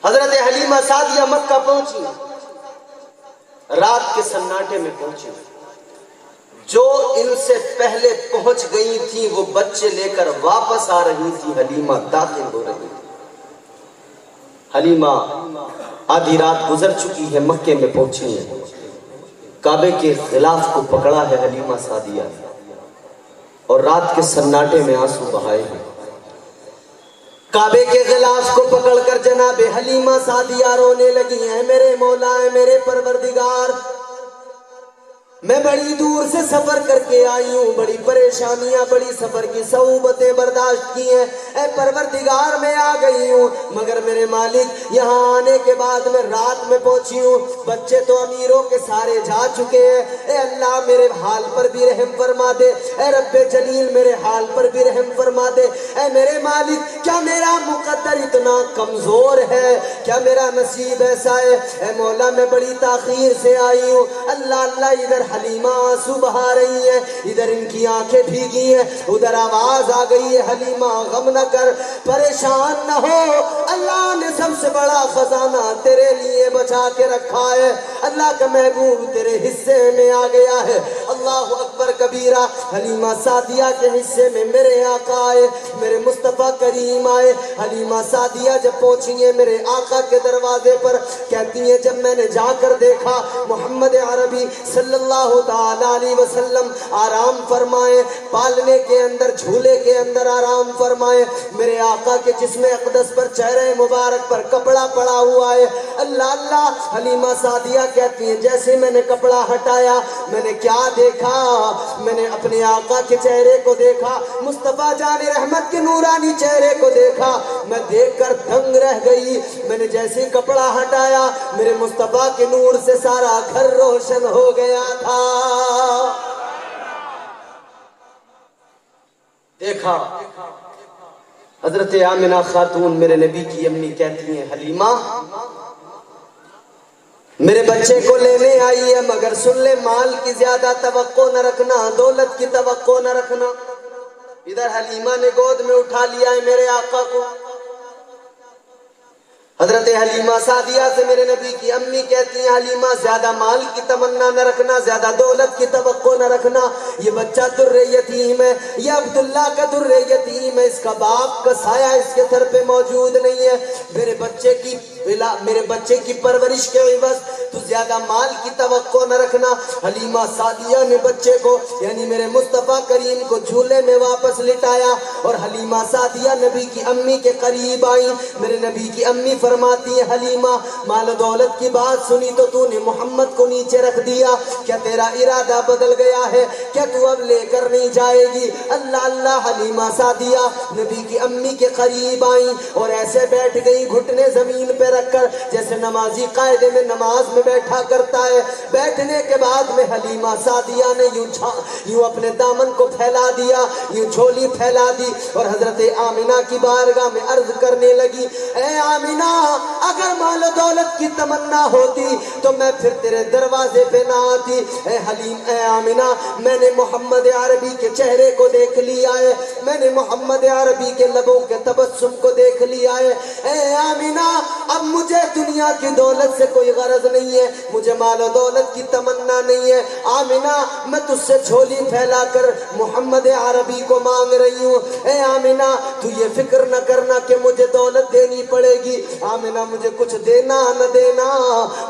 حضرت حلیمہ سعدیہ مکہ پہنچی، رات کے سناٹے میں پہنچی۔ جو ان سے پہلے پہنچ گئی تھی وہ بچے لے کر واپس آ رہی تھی، حلیمہ داخل ہو رہی تھی۔ حلیمہ آدھی رات گزر چکی ہے، مکے میں پہنچی ہے، کعبے کے غلاف کو پکڑا ہے حلیمہ سعدیہ، اور رات کے سناٹے میں آنسو بہائے ہیں۔ کعبے کے غلاف کو پکڑ کر جناب حلیمہ سعدیہ رونے لگی ہیں، میرے مولا ہے، میرے پروردگار، میں بڑی دور سے سفر کر کے آئی ہوں، بڑی پریشانیاں، بڑی سفر کی صعوبتیں برداشت کی ہیں، اے پروردگار میں آ گئی ہوں، مگر میرے مالک یہاں آنے کے بعد میں رات میں پہنچی ہوں، بچے تو امیروں کے سارے جا چکے ہیں، اے اللہ میرے حال پر بھی رحم فرما دے، اے رب جلیل میرے حال پر بھی رحم فرما دے، اے میرے مالک کیا میرا مقدر اتنا کمزور ہے، کیا میرا نصیب ایسا ہے، اے مولا میں بڑی تاخیر سے آئی ہوں، اللہ اللہ ادھر حلیمہ آنسو بہا رہی ہے، ادھر ان کی آنکھیں بھیگی ہیں، ادھر آواز آ گئی ہے، حلیمہ غم نہ کر، پریشان نہ ہو، اللہ نے سب سے بڑا خزانہ تیرے لیے بچا کے رکھا ہے، اللہ کا محبوب تیرے حصے میں آ گیا ہے، اللہ اکبر کبیرہ۔ حلیمہ سعدیہ کے حصے میں میرے آقا آئے، میرے مصطفیٰ کریم آئے۔ حلیمہ سعدیہ جب پہنچی ہیں میرے آقا کے دروازے پر، کہتی ہیں جب میں نے جا کر دیکھا محمد عربی صلی اللہ تعالیٰ علیہ وسلم آرام فرمائے، پالنے کے اندر جھولے کے اندر آرام فرمائے، میرے آقا کے جسم اقدس پر چہرے مبارک پر کپڑا پڑا ہوا ہے، اللہ اللہ۔ حلیمہ سعدیہ کہتی ہیں جیسے میں نے کپڑا ہٹایا میں نے کیا دیکھا، میں نے اپنے آقا کے چہرے کو دیکھا، مصطفیٰ جان رحمت کے نورانی چہرے کو دیکھا، میں دیکھ کر دنگ رہ گئی، میں نے جیسے کپڑا ہٹایا میرے مصطفیٰ کے نور سے سارا گھر روشن ہو گیا تھا۔ دیکھا حضرت آمنہ خاتون میرے نبی کی امی کہتی ہیں حلیمہ میرے بچے کو لینے آئی ہے، مگر سن لے مال کی زیادہ توقع نہ رکھنا، دولت کی توقع نہ رکھنا۔ ادھر حلیمہ نے گود میں اٹھا لیا ہے میرے آقا کو۔ حضرت حلیمہ سعدیہ سے میرے نبی کی امی کہتی ہیں حلیمہ زیادہ مال کی تمنا نہ رکھنا، زیادہ دولت کی توقع نہ رکھنا، یہ بچہ در یتیم ہے، یہ عبداللہ کا در یتیم ہے، اس کا باپ کا سایہ اس کے سر پہ موجود نہیں ہے، میرے بچے کی پرورش کے عوض تو زیادہ مال کی توقع نہ رکھنا۔ حلیمہ سعدیہ نے بچے کو یعنی میرے مصطفیٰ کریم کو جھولے میں واپس لٹایا، اور حلیمہ سعدیہ نبی کی امی کے قریب آئیں۔ میرے نبی کی امی فرماتی ہے حلیمہ مال و دولت کی بات سنی تو نے محمد کو نیچے رکھ دیا، کیا تیرا ارادہ بدل گیا ہے، کیا تو اب لے کر نہیں جائے گی؟ اللہ اللہ۔ حلیمہ سعدیہ نبی کی امی کے قریب آئیں اور ایسے بیٹھ گئی گھٹنے زمین پہ رکھ کر جیسے نمازی قاعدے میں نماز میں بیٹھا کرتا ہے۔ بیٹھنے کے بعد میں حلیمہ سعدیہ نے یوں اپنے دامن کو پھیلا دیا، یوں جھولی پھیلا دی، اور حضرت آمنہ کی بارگاہ میں عرض کرنے لگی اے آمنہ اگر مال و دولت کی تمنا ہوتی تو میں پھر تیرے دروازے پہ نہ آتی، اے آمنہ میں نے محمد عربی کے چہرے کو دیکھ لیا ہے، میں نے محمد عربی کے لبوں کے تبسم کو دیکھ لیا ہے، اے آمنہ اب مجھے دنیا کی دولت سے کوئی غرض نہیں ہے، مجھے مال و دولت کی تمنا نہیں ہے، آمنہ میں تجھ سے جھولی پھیلا کر محمد عربی کو مانگ رہی ہوں، اے آمنہ تو یہ فکر نہ کرنا کہ مجھے دولت دینی پڑے گی، آمنہ مجھے کچھ دینا نہ دینا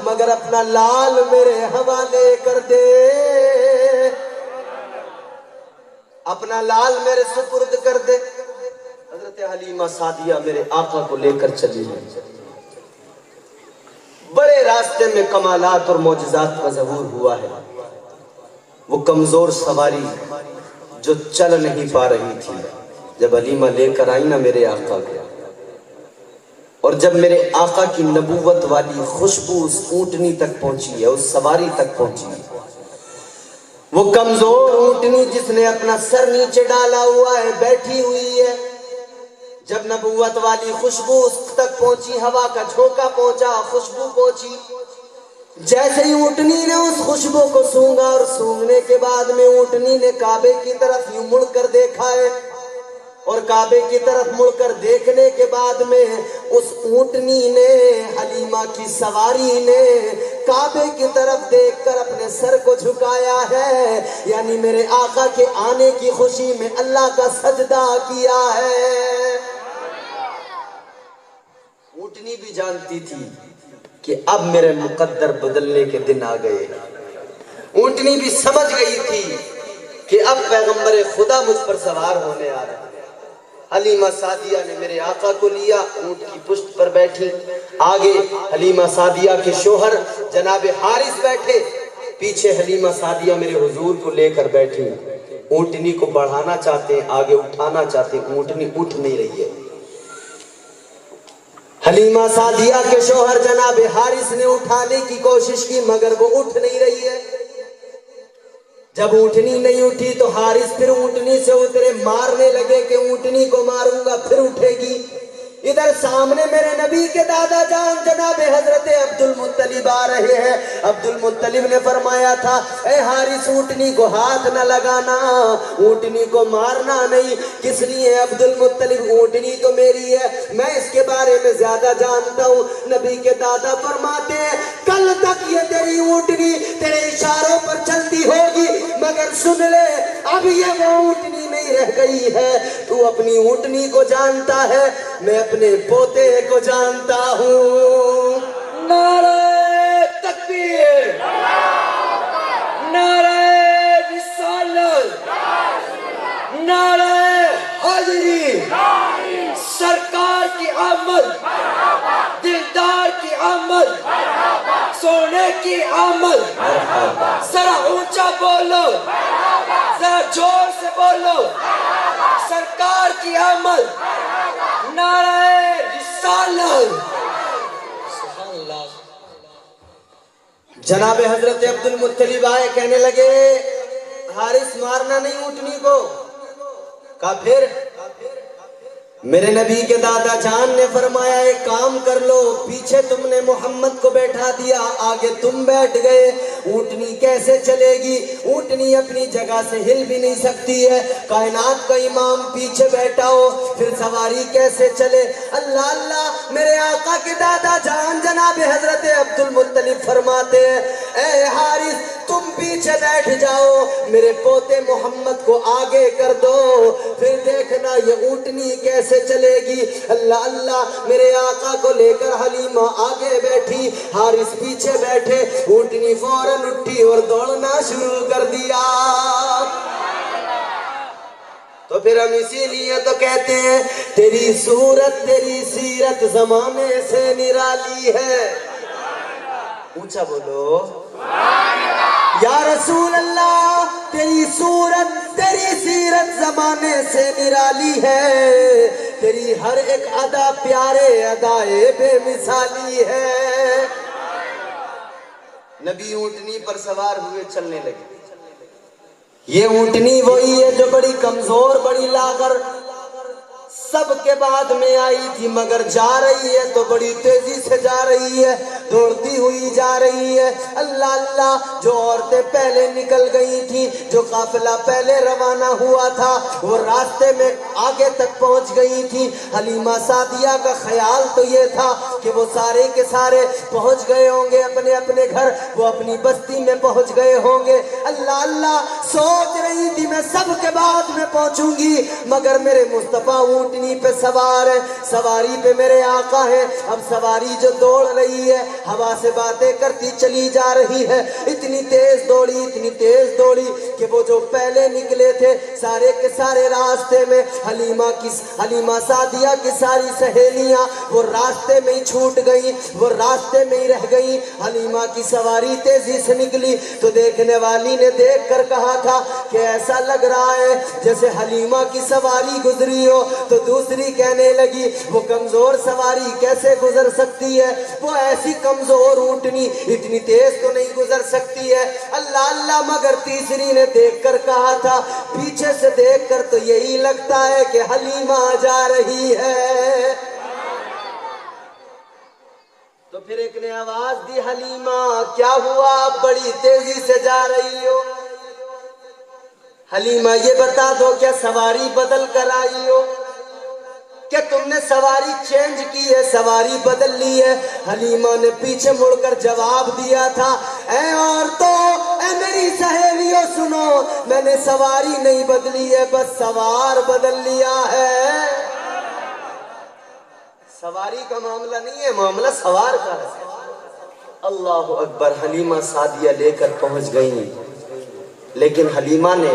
مگر اپنا لال میرے حوالے کر دے، اپنا لال میرے سپرد کر دے۔ حضرت حلیمہ سعدیہ میرے آقا کو لے کر چلی ہے، بڑے راستے میں کمالات اور معجزات کا ظہور ہوا ہے۔ وہ کمزور سواری جو چل نہیں پا رہی تھی جب حلیمہ لے کر آئی نا میرے آقا کو، اور جب میرے آقا کی نبوت والی خوشبو اس اونٹنی تک پہنچی ہے، اس سواری تک پہنچی ہے، وہ کمزور اونٹنی جس نے اپنا سر نیچے ڈالا ہوا ہے بیٹھی ہوئی ہے، جب نبوت والی خوشبو اس تک پہنچی، ہوا کا جھونکا پہنچا، خوشبو پہنچی، جیسے ہی اونٹنی نے اس خوشبو کو سونگا اور سونگنے کے بعد میں اونٹنی نے کعبے کی طرف یوں مڑ کر دیکھا ہے، اور کعبے کی طرف مڑ کر دیکھنے کے بعد میں اس اونٹنی نے، حلیمہ کی سواری نے کعبے کی طرف دیکھ کر اپنے سر کو جھکایا ہے، یعنی میرے آقا کے آنے کی خوشی میں اللہ کا سجدہ کیا ہے۔ اونٹنی بھی جانتی تھی کہ اب میرے مقدر بدلنے کے دن آ گئے، اونٹنی بھی سمجھ گئی تھی کہ اب پیغمبر خدا مجھ پر سوار ہونے آ رہا ہے۔ حلیمہ سعدیہ نے میرے آقا کو لیا، اونٹ کی پشت پر بیٹھی، آگے حلیمہ سعدیہ کے شوہر جناب حارث بیٹھے، پیچھے حلیمہ سعدیہ میرے حضور کو لے کر بیٹھی، اونٹنی کو بڑھانا چاہتے ہیں، آگے اٹھانا چاہتے ہیں، اونٹنی اٹھ نہیں رہی ہے۔ حلیمہ سعدیہ کے شوہر جناب حارث نے اٹھانے کی کوشش کی مگر وہ اٹھ نہیں رہی ہے۔ جب اونٹنی نہیں اٹھی تو حارث پھر اونٹنی سے اترے، مارنے لگے کہ اونٹنی کو ماروں گا پھر اٹھے گی۔ ادھر سامنے میرے نبی کے دادا جان جناب حضرت عبد المطلب آ رہے ہیں۔ عبد المطلب نے فرمایا تھا اے حارث اونٹنی کو ہاتھ نہ لگانا، اونٹنی کو مارنا نہیں۔ کس لیے عبد المطلب؟ اونٹنی تو میری ہے، میں اس کے بارے میں زیادہ جانتا ہوں۔ نبی کے دادا فرماتے ہیں کل تک یہ تیری اونٹنی تیرے اشاروں پر چلتی ہوگی، مگر سن لے اب یہ وہ اونٹنی نہیں رہ گئی ہے۔ تو اپنی اونٹنی کو جانتا ہے، میں اپنے پوتے کو جانتا ہوں۔ نعرہ تکبیر، نعرہ رسالت، نعرہ حاضری، سرکار کی آمد، دلدار کی آمد، سونے کی آمد۔ ذرا اونچا بولو، ذرا زور سے بولو، سرکار کی آمد، نعرہ رسالت۔ سبحان اللہ۔ جناب حضرت عبد المطلب آئے، کہنے لگے حارث مارنا نہیں اونٹنی کو۔ کہا پھر؟ میرے نبی کے دادا جان نے فرمایا ایک کام کر لو، پیچھے تم نے محمد کو بیٹھا دیا، آگے تم بیٹھ گئے، اونٹنی کیسے چلے گی؟ اونٹنی اپنی جگہ سے ہل بھی نہیں سکتی ہے، کائنات کا امام پیچھے بیٹھا ہو پھر سواری کیسے چلے؟ اللہ اللہ۔ میرے آقا کے دادا جان جناب حضرت عبد المطلب فرماتے ہیں اے حارث تم پیچھے بیٹھ جاؤ، میرے پوتے محمد کو آگے کر دو، پھر دیکھنا یہ اونٹنی کیسے چلے گی۔ اللہ اللہ۔ میرے آقا کو لے کر حلیمہ آگے بیٹھی، حارث پیچھے بیٹھے، اونٹنی فوراً اٹھی اور دوڑنا شروع کر دیا۔ تو پھر ہم اسی لیے تو کہتے ہیں تیری صورت تیری سیرت زمانے سے نرالی ہے۔ اونچا بولو یا رسول اللہ، تیری صورت تیری سیرت زمانے سے نرالی ہے، تیری ہر ایک ادا پیارے ادائے بے مثالی ہے۔ نبی اونٹنی پر سوار ہوئے چلنے لگے۔ یہ اونٹنی وہی ہے جو بڑی کمزور بڑی لاغر سب کے بعد میں آئی تھی، مگر جا رہی ہے تو بڑی تیزی سے جا رہی ہے، دوڑتی ہوئی جا رہی ہے۔ اللہ اللہ۔ جو عورتیں پہلے نکل گئی تھی، جو قافلہ پہلے روانہ ہوا تھا، وہ راستے میں آگے تک پہنچ گئی تھی۔ حلیمہ سعدیہ کا خیال تو یہ تھا کہ وہ سارے کے سارے پہنچ گئے ہوں گے اپنے اپنے گھر، وہ اپنی بستی میں پہنچ گئے ہوں گے۔ اللہ اللہ۔ سوچ رہی تھی میں سب کے بعد میں پہنچوں گی، مگر میرے مصطفیٰ اونٹنی پہ سوار ہے، سواری پہ میرے آقا ہے۔ اب سواری جو دوڑ رہی ہے، ہوا سے باتیں کرتی چلی جا رہی ہے، اتنی تیز دوڑی کہ وہ جو پہلے نکلے تھے سارے کے سارے راستے میں حلیمہ سعدیہ کی ساری سہیلیاں وہ راستے میں ہی چھوٹ گئیں، وہ راستے میں ہی رہ گئیں۔ حلیمہ کی سواری تیزی سے نکلی تو دیکھنے والی نے دیکھ کر کہا تھا کہ ایسا لگ رہا ہے جیسے حلیمہ کی سواری گزری ہو، تو دوسری کہنے لگی وہ کمزور سواری کیسے گزر سکتی ہے، وہ ایسی کمزور اونٹنی اتنی تیز تو نہیں گزر سکتی ہے۔ اللہ اللہ۔ مگر تیسری نے دیکھ کر کہا تھا پیچھے سے دیکھ کر تو یہی لگتا ہے کہ حلیمہ جا رہی ہے۔ تو پھر ایک نے آواز دی حلیمہ کیا ہوا، بڑی تیزی سے جا رہی ہو؟ حلیمہ یہ بتا دو کیا سواری بدل کر آئی ہو؟ کہ تم نے سواری چینج کی ہے، سواری بدل لی ہے؟ حلیمہ نے پیچھے مڑ کر جواب دیا تھا، اے عورتوں، اے میری سہیلیوں سنو، میں نے سواری نہیں بدلی ہے، بس سوار بدل لیا ہے۔ سواری کا معاملہ نہیں ہے، معاملہ سوار کا ہے۔ اللہ اکبر۔ حلیمہ سعدیہ لے کر پہنچ گئیں، لیکن حلیمہ نے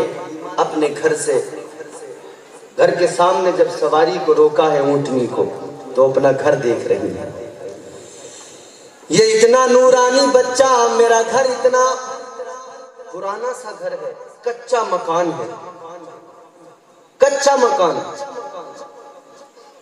اپنے گھر کے سامنے جب سواری کو روکا ہے، اونٹنی کو، تو اپنا گھر دیکھ رہی ہے۔ یہ اتنا نورانی بچہ، میرا گھر اتنا پرانا سا گھر ہے، کچا مکان ہے، کچا مکان۔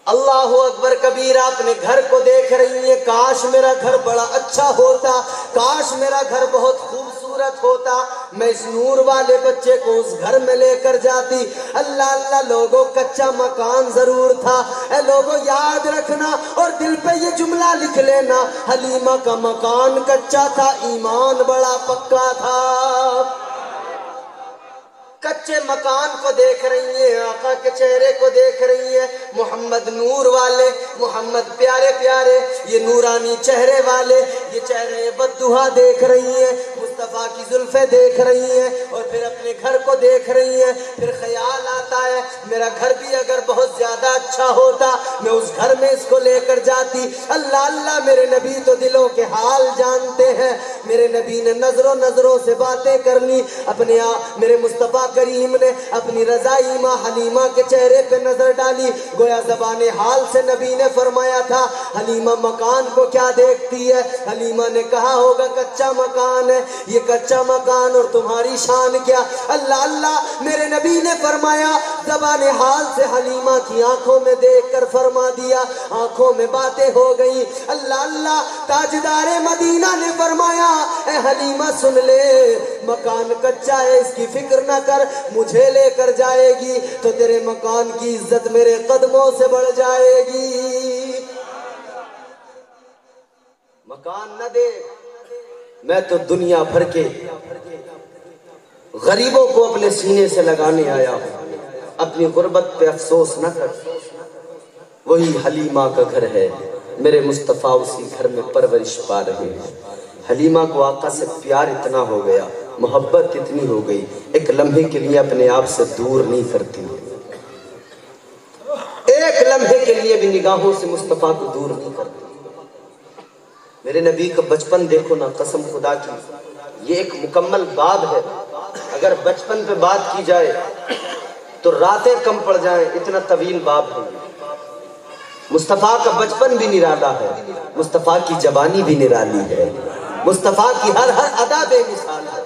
اللہ اکبر کبیرہ، اپنے گھر کو دیکھ رہی ہے، کاش میرا گھر بڑا اچھا ہوتا، کاش میرا گھر بہت خوبصورت ہوتا، میں اس نور والے بچے کو اس گھر میں لے کر جاتی۔ اللہ اللہ لوگوں، کچا مکان ضرور تھا۔ اے لوگوں یاد رکھنا اور دل پہ یہ جملہ لکھ لینا، حلیمہ کا مکان کچا تھا، ایمان بڑا پکا تھا۔ کچے مکان کو دیکھ رہی ہیں، آقا کے چہرے کو دیکھ رہی ہیں، محمد نور والے، محمد پیارے پیارے، یہ نورانی چہرے والے، یہ چہرے بددعا دیکھ رہی ہیں، مصطفیٰ کی زلفیں دیکھ رہی ہیں، اور پھر اپنے گھر کو دیکھ رہی ہیں۔ پھر خیال آتا ہے، میرا گھر بھی اگر بہت زیادہ اچھا ہوتا، میں اس گھر میں اس کو لے کر جاتی۔ اللہ اللہ، میرے نبی تو دلوں کے حال جانتے ہیں۔ میرے نبی نے نظروں سے باتیں کر لی، اپنے میرے مصطفیٰ کریم نے اپنی رضائی ماں حلیمہ کے چہرے پہ نظر ڈالی، گویا زبان حال سے نبی نے فرمایا تھا، حلیمہ مکان کو کیا دیکھتی ہے؟ حلیمہ نے کہا ہوگا کچا مکان ہے، یہ کچا مکان اور تمہاری شان کیا؟ اللہ اللہ، میرے نبی نے فرمایا، زبان حال سے حلیمہ کی آنکھوں میں دیکھ کر فرما دیا، آنکھوں میں باتیں ہو گئی۔ اللہ اللہ، تاجدار مدینہ نے فرمایا، اے حلیمہ سن لے، مکان کچا ہے، اس کی فکر نہ کر، مجھے لے کر جائے گی تو تیرے مکان کی عزت میرے قدموں سے بڑھ جائے گی۔ مکان نہ دے، میں تو دنیا بھر کے غریبوں کو اپنے سینے سے لگانے آیا ہوں، اپنی غربت پہ افسوس نہ کر۔ وہی حلیمہ کا گھر ہے، میرے مصطفیٰ اسی گھر میں پرورش پا رہے ہیں۔ حلیمہ کو آقا سے پیار اتنا ہو گیا، محبت اتنی ہو گئی، ایک لمحے کے لیے اپنے آپ سے دور نہیں کرتی، ایک لمحے کے لیے بھی نگاہوں سے مصطفیٰ کو دور نہیں کرتی۔ میرے نبی کا بچپن دیکھو نا، قسم خدا کی، یہ ایک مکمل باب ہے۔ اگر بچپن پہ بات کی جائے تو راتیں کم پڑ جائیں، اتنا طویل باب ہے۔ مصطفیٰ کا بچپن بھی نرالا ہے، مصطفیٰ کی جوانی بھی نرالی ہے، مصطفیٰ کی ہر ادا بے مثال ہے۔